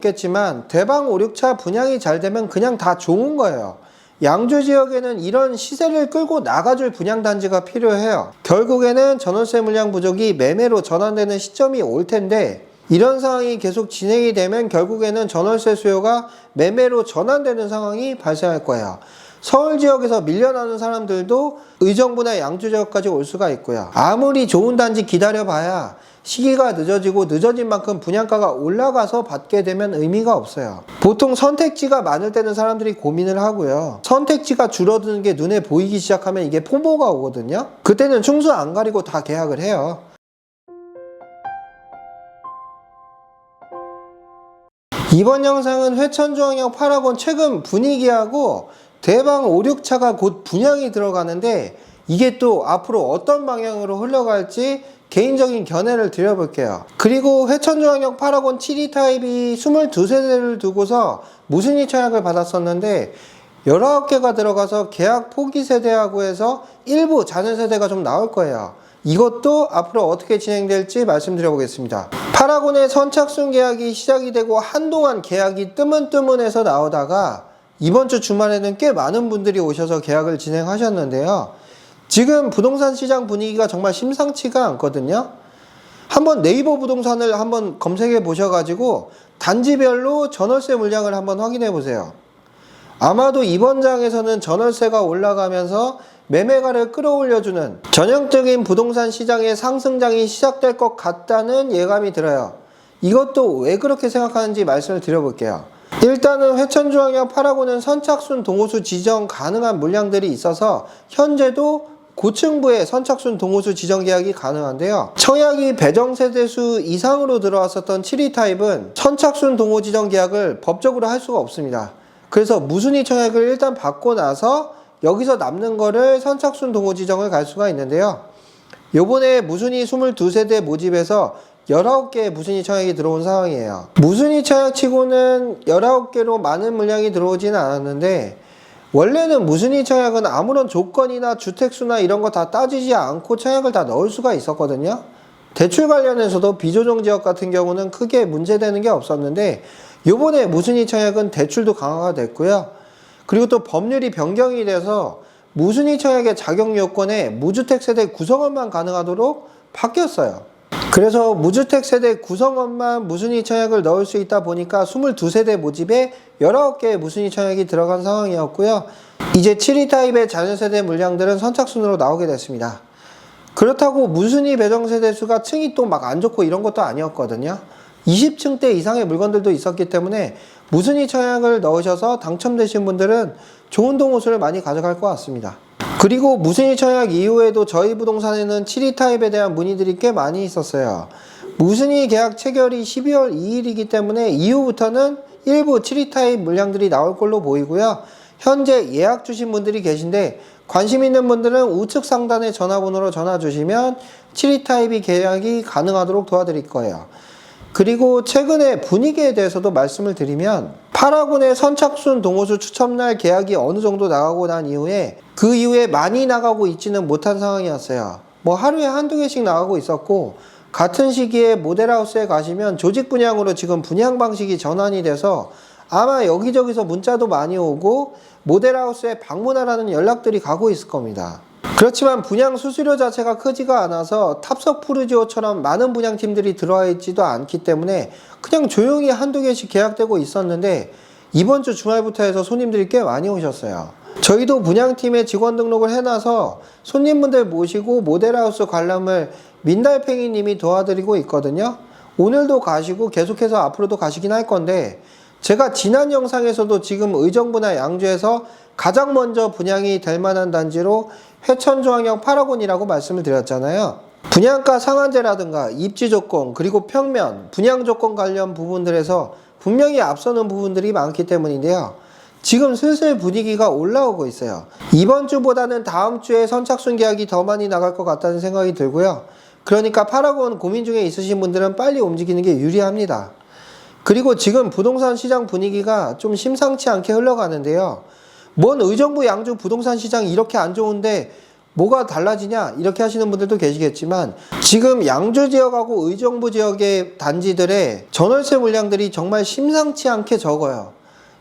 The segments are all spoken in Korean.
겠지만 대방 5, 6차 분양이 잘 되면 그냥 다 좋은 거예요. 양주 지역에는 이런 시세를 끌고 나가줄 분양단지가 필요해요. 결국에는 전월세 물량 부족이 매매로 전환되는 시점이 올 텐데 이런 상황이 계속 진행이 되면 결국에는 전월세 수요가 매매로 전환되는 상황이 발생할 거예요. 서울 지역에서 밀려나는 사람들도 의정부나 양주 지역까지 올 수가 있고요. 아무리 좋은 단지 기다려봐야 시기가 늦어지고 늦어진 만큼 분양가가 올라가서 받게 되면 의미가 없어요. 보통 선택지가 많을 때는 사람들이 고민을 하고요. 선택지가 줄어드는 게 눈에 보이기 시작하면 이게 포모가 오거든요. 그때는 충수 안 가리고 다 계약을 해요. 이번 영상은 회천중앙역 8학원 최근 분위기하고 대방 5, 6차가 곧 분양이 들어가는데 이게 또 앞으로 어떤 방향으로 흘러갈지 개인적인 견해를 드려볼게요. 그리고 회천중앙역 8학원 7위 타입이 22세대를 두고서 무순위 청약을 받았었는데 19개가 들어가서 계약 포기 세대하고 해서 일부 잔여 세대가 좀 나올 거예요. 이것도 앞으로 어떻게 진행될지 말씀드려 보겠습니다. 8학원의 선착순 계약이 시작이 되고 한동안 계약이 뜨문뜨문해서 나오다가 이번 주 주말에는 꽤 많은 분들이 오셔서 계약을 진행하셨는데요. 지금 부동산 시장 분위기가 정말 심상치가 않거든요. 한번 네이버 부동산을 한번 검색해 보셔가지고 단지별로 전월세 물량을 한번 확인해 보세요. 아마도 이번 장에서는 전월세가 올라가면서 매매가를 끌어올려주는 전형적인 부동산 시장의 상승장이 시작될 것 같다는 예감이 들어요. 이것도 왜 그렇게 생각하는지 말씀을 드려볼게요. 일단은 회천중앙역 8학원은 선착순 동호수 지정 가능한 물량들이 있어서 현재도 고층부에 선착순 동호수 지정 계약이 가능한데요. 청약이 배정세대수 이상으로 들어왔었던 7위 타입은 선착순 동호 지정 계약을 법적으로 할 수가 없습니다. 그래서 무순위 청약을 일단 받고 나서 여기서 남는 거를 선착순 동호 지정을 갈 수가 있는데요. 요번에 무순위 22세대 모집에서 19개의 무순위 청약이 들어온 상황이에요. 무순위 청약 치고는 19개로 많은 물량이 들어오지는 않았는데 원래는 무순위 청약은 아무런 조건이나 주택수나 이런 거 다 따지지 않고 청약을 다 넣을 수가 있었거든요. 대출 관련해서도 비조정 지역 같은 경우는 크게 문제되는 게 없었는데 요번에 무순위 청약은 대출도 강화가 됐고요. 그리고 또 법률이 변경이 돼서 무순위 청약의 자격 요건에 무주택 세대 구성원만 가능하도록 바뀌었어요. 그래서 무주택 세대 구성원만 무순위 청약을 넣을 수 있다 보니까 22세대 모집에 19개의 무순위 청약이 들어간 상황이었고요. 이제 7위 타입의 잔여세대 물량들은 선착순으로 나오게 됐습니다. 그렇다고 무순위 배정세대 수가 층이 또 막 안 좋고 이런 것도 아니었거든요. 20층대 이상의 물건들도 있었기 때문에 무순위 청약을 넣으셔서 당첨되신 분들은 좋은 동호수를 많이 가져갈 것 같습니다. 그리고 무순위 청약 이후에도 저희 부동산에는 7위 타입에 대한 문의들이 꽤 많이 있었어요. 무순위 계약 체결이 12월 2일이기 때문에 이후부터는 일부 7위 타입 물량들이 나올 걸로 보이고요. 현재 예약 주신 분들이 계신데 관심 있는 분들은 우측 상단의 전화번호로 전화 주시면 7위 타입이 계약이 가능하도록 도와드릴 거예요. 그리고 최근에 분위기에 대해서도 말씀을 드리면 8학원의 선착순 동호수 추첨날 계약이 어느 정도 나가고 난 이후에 그 이후에 많이 나가고 있지는 못한 상황이었어요. 뭐 하루에 한두 개씩 나가고 있었고 같은 시기에 모델하우스에 가시면 조직 분양으로 지금 분양 방식이 전환이 돼서 아마 여기저기서 문자도 많이 오고 모델하우스에 방문하라는 연락들이 가고 있을 겁니다. 그렇지만 분양 수수료 자체가 크지가 않아서 탑석 푸르지오처럼 많은 분양팀들이 들어와 있지도 않기 때문에 그냥 조용히 한두 개씩 계약되고 있었는데 이번 주 주말부터 해서 손님들이 꽤 많이 오셨어요. 저희도 분양팀에 직원 등록을 해놔서 손님분들 모시고 모델하우스 관람을 민달팽이님이 도와드리고 있거든요. 오늘도 가시고 계속해서 앞으로도 가시긴 할 건데 제가 지난 영상에서도 지금 의정부나 양주에서 가장 먼저 분양이 될 만한 단지로 회천중앙역 8학원이라고 말씀을 드렸잖아요. 분양가 상한제라든가 입지 조건 그리고 평면, 분양 조건 관련 부분들에서 분명히 앞서는 부분들이 많기 때문인데요. 지금 슬슬 분위기가 올라오고 있어요. 이번 주보다는 다음 주에 선착순 계약이 더 많이 나갈 것 같다는 생각이 들고요. 그러니까 8학원 고민 중에 있으신 분들은 빨리 움직이는 게 유리합니다. 그리고 지금 부동산 시장 분위기가 좀 심상치 않게 흘러가는데요. 뭔 의정부 양주 부동산 시장이 이렇게 안 좋은데 뭐가 달라지냐 이렇게 하시는 분들도 계시겠지만 지금 양주 지역하고 의정부 지역의 단지들의 전월세 물량들이 정말 심상치 않게 적어요.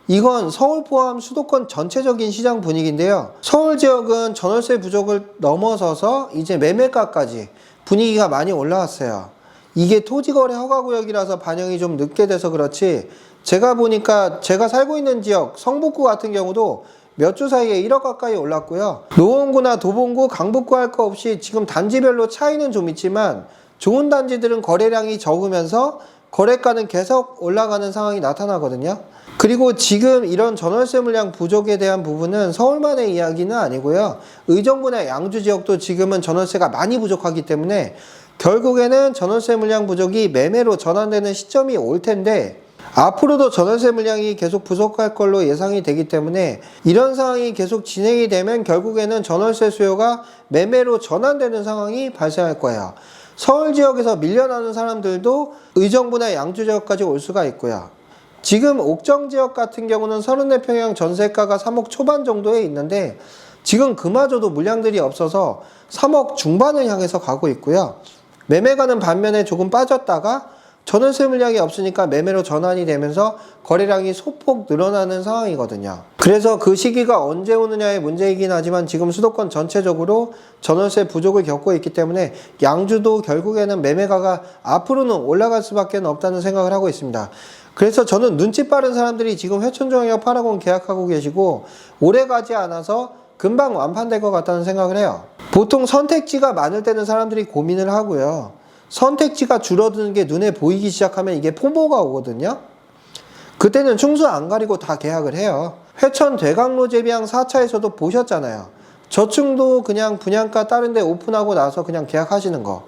이건 서울 포함 수도권 전체적인 시장 분위기인데요. 서울 지역은 전월세 부족을 넘어서서 이제 매매가까지 분위기가 많이 올라왔어요. 이게 토지거래 허가구역이라서 반영이 좀 늦게 돼서 그렇지, 제가 보니까 제가 살고 있는 지역 성북구 같은 경우도 몇 주 사이에 1억 가까이 올랐고요. 노원구나 도봉구, 강북구 할 거 없이 지금 단지별로 차이는 좀 있지만 좋은 단지들은 거래량이 적으면서 거래가는 계속 올라가는 상황이 나타나거든요. 그리고 지금 이런 전월세 물량 부족에 대한 부분은 서울만의 이야기는 아니고요. 의정부나 양주 지역도 지금은 전월세가 많이 부족하기 때문에 결국에는 전월세 물량 부족이 매매로 전환되는 시점이 올 텐데, 앞으로도 전월세 물량이 계속 부족할 걸로 예상이 되기 때문에 이런 상황이 계속 진행이 되면 결국에는 전월세 수요가 매매로 전환되는 상황이 발생할 거예요. 서울 지역에서 밀려나는 사람들도 의정부나 양주 지역까지 올 수가 있고요. 지금 옥정 지역 같은 경우는 34평형 전세가가 3억 초반 정도에 있는데 지금 그마저도 물량들이 없어서 3억 중반을 향해서 가고 있고요. 매매가는 반면에 조금 빠졌다가 전월세 물량이 없으니까 매매로 전환이 되면서 거래량이 소폭 늘어나는 상황이거든요. 그래서 그 시기가 언제 오느냐의 문제이긴 하지만 지금 수도권 전체적으로 전월세 부족을 겪고 있기 때문에 양주도 결국에는 매매가가 앞으로는 올라갈 수밖에 없다는 생각을 하고 있습니다. 그래서 저는 눈치 빠른 사람들이 지금 회천중앙역 8학원 계약하고 계시고 오래 가지 않아서 금방 완판될 것 같다는 생각을 해요. 보통 선택지가 많을 때는 사람들이 고민을 하고요. 선택지가 줄어드는 게 눈에 보이기 시작하면 이게 포모가 오거든요. 그때는 충수 안 가리고 다 계약을 해요. 회천 대강로 제비항 4차에서도 보셨잖아요. 저층도 그냥 분양가 다른 데 오픈하고 나서 그냥 계약하시는 거.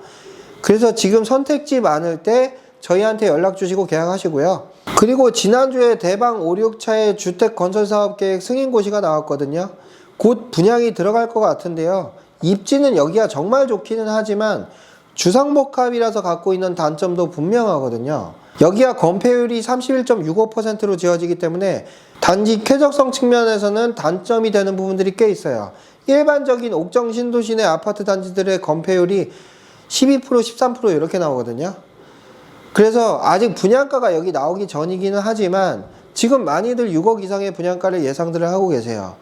그래서 지금 선택지 많을 때 저희한테 연락 주시고 계약하시고요. 그리고 지난주에 대방 5, 6차의 주택건설사업계획 승인고시가 나왔거든요. 곧 분양이 들어갈 것 같은데요. 입지는 여기가 정말 좋기는 하지만 주상복합이라서 갖고 있는 단점도 분명하거든요. 여기가 건폐율이 31.65%로 지어지기 때문에 단지 쾌적성 측면에서는 단점이 되는 부분들이 꽤 있어요. 일반적인 옥정 신도시 내 아파트 단지들의 건폐율이 12%, 13% 이렇게 나오거든요. 그래서 아직 분양가가 여기 나오기 전이기는 하지만 지금 많이들 6억 이상의 분양가를 예상들을 하고 계세요.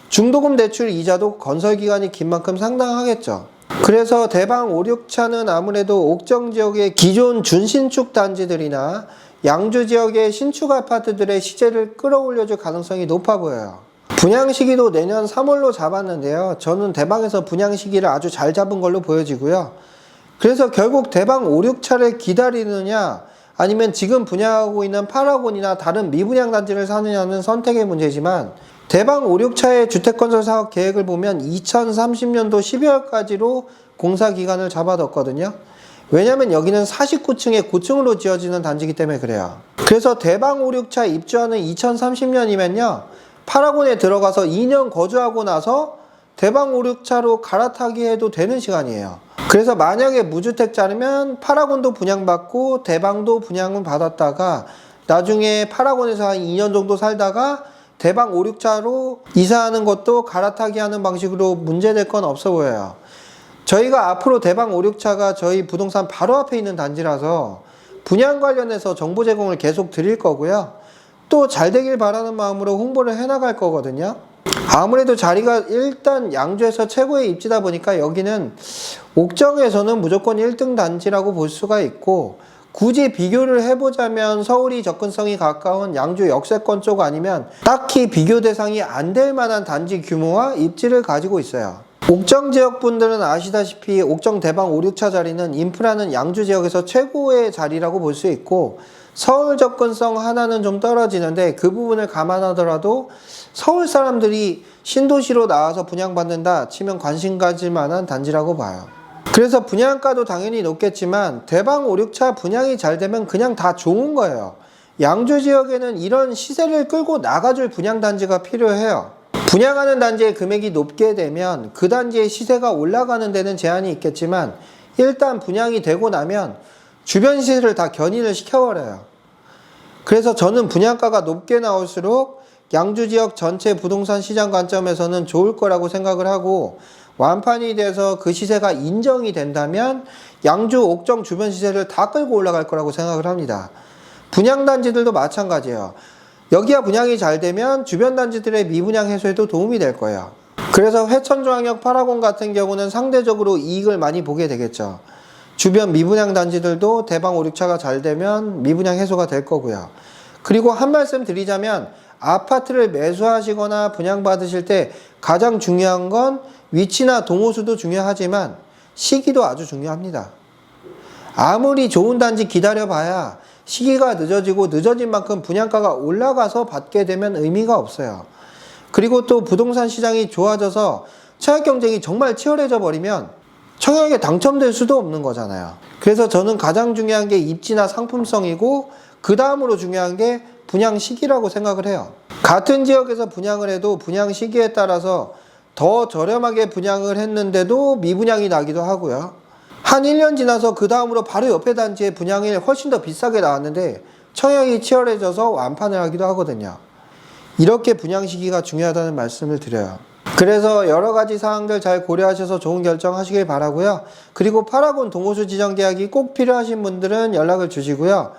중도금 대출 이자도 건설기간이 긴 만큼 상당하겠죠. 그래서 대방 5, 6차는 아무래도 옥정 지역의 기존 준신축 단지들이나 양주 지역의 신축 아파트들의 시세를 끌어올려줄 가능성이 높아 보여요. 분양 시기도 내년 3월로 잡았는데요. 저는 대방에서 분양 시기를 아주 잘 잡은 걸로 보여지고요. 그래서 결국 대방 5, 6차를 기다리느냐 아니면 지금 분양하고 있는 8학원이나 다른 미분양 단지를 사느냐는 선택의 문제지만 대방 5, 6차의 주택건설 사업 계획을 보면 2030년도 12월까지로 공사기간을 잡아뒀거든요. 왜냐면 여기는 49층의 고층으로 지어지는 단지이기 때문에 그래요. 그래서 대방 5, 6차 입주하는 2030년이면요. 8학원에 들어가서 2년 거주하고 나서 대방 5, 6차로 갈아타기 해도 되는 시간이에요. 그래서 만약에 무주택자라면 8학원도 분양받고 대방도 분양을 받았다가 나중에 8학원에서 한 2년 정도 살다가 대방 5, 6차로 이사하는 것도 갈아타기 하는 방식으로 문제될 건 없어 보여요. 저희가 앞으로 대방 5, 6차가 저희 부동산 바로 앞에 있는 단지라서 분양 관련해서 정보 제공을 계속 드릴 거고요. 또 잘 되길 바라는 마음으로 홍보를 해나갈 거거든요. 아무래도 자리가 일단 양주에서 최고의 입지다 보니까 여기는 옥정에서는 무조건 1등 단지라고 볼 수가 있고, 굳이 비교를 해보자면 서울이 접근성이 가까운 양주 역세권 쪽 아니면 딱히 비교 대상이 안 될 만한 단지 규모와 입지를 가지고 있어요. 옥정 지역 분들은 아시다시피 옥정 대방 5, 6차 자리는 인프라는 양주 지역에서 최고의 자리라고 볼 수 있고, 서울 접근성 하나는 좀 떨어지는데 그 부분을 감안하더라도 서울 사람들이 신도시로 나와서 분양받는다 치면 관심 가질 만한 단지라고 봐요. 그래서 분양가도 당연히 높겠지만 대방 5, 6차 분양이 잘 되면 그냥 다 좋은 거예요. 양주 지역에는 이런 시세를 끌고 나가줄 분양단지가 필요해요. 분양하는 단지의 금액이 높게 되면 그 단지의 시세가 올라가는 데는 제한이 있겠지만 일단 분양이 되고 나면 주변 시세를 다 견인을 시켜버려요. 그래서 저는 분양가가 높게 나올수록 양주 지역 전체 부동산 시장 관점에서는 좋을 거라고 생각을 하고, 완판이 돼서 그 시세가 인정이 된다면 양주, 옥정 주변 시세를 다 끌고 올라갈 거라고 생각을 합니다. 분양단지들도 마찬가지예요. 여기가 분양이 잘 되면 주변 단지들의 미분양 해소에도 도움이 될 거예요. 그래서 회천중앙역 8号 같은 경우는 상대적으로 이익을 많이 보게 되겠죠. 주변 미분양 단지들도 대방 5, 6차가 잘 되면 미분양 해소가 될 거고요. 그리고 한 말씀 드리자면 아파트를 매수하시거나 분양받으실 때 가장 중요한 건 위치나 동호수도 중요하지만 시기도 아주 중요합니다. 아무리 좋은 단지 기다려봐야 시기가 늦어지고 늦어진 만큼 분양가가 올라가서 받게 되면 의미가 없어요. 그리고 또 부동산 시장이 좋아져서 청약 경쟁이 정말 치열해져 버리면 청약에 당첨될 수도 없는 거잖아요. 그래서 저는 가장 중요한 게 입지나 상품성이고 그 다음으로 중요한 게 분양 시기라고 생각을 해요. 같은 지역에서 분양을 해도 분양 시기에 따라서 더 저렴하게 분양을 했는데도 미분양이 나기도 하고요. 한 1년 지나서 그 다음으로 바로 옆에 단지에 분양이 훨씬 더 비싸게 나왔는데 청약이 치열해져서 완판을 하기도 하거든요. 이렇게 분양 시기가 중요하다는 말씀을 드려요. 그래서 여러 가지 사항들 잘 고려하셔서 좋은 결정 하시길 바라고요. 그리고 8号 동호수 지정 계약이 꼭 필요하신 분들은 연락을 주시고요.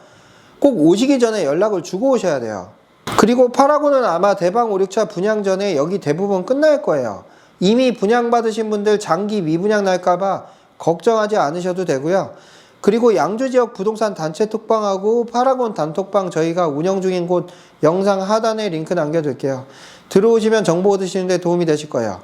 꼭 오시기 전에 연락을 주고 오셔야 돼요. 그리고 8号는 아마 대방 5, 6차 분양 전에 여기 대부분 끝날 거예요. 이미 분양받으신 분들 장기 미분양 날까봐 걱정하지 않으셔도 되고요. 그리고 양주 지역 부동산 단체 톡방하고 8号 단톡방 저희가 운영 중인 곳 영상 하단에 링크 남겨둘게요. 들어오시면 정보 얻으시는 데 도움이 되실 거예요.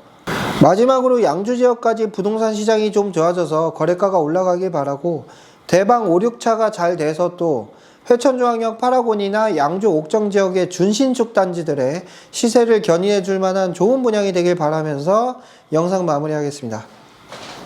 마지막으로 양주 지역까지 부동산 시장이 좀 좋아져서 거래가가 올라가길 바라고 대방 5, 6차가 잘 돼서 또 회천중앙역 8号이나 양주 옥정 지역의 준신축 단지들의 시세를 견인해 줄 만한 좋은 분양이 되길 바라면서 영상 마무리하겠습니다.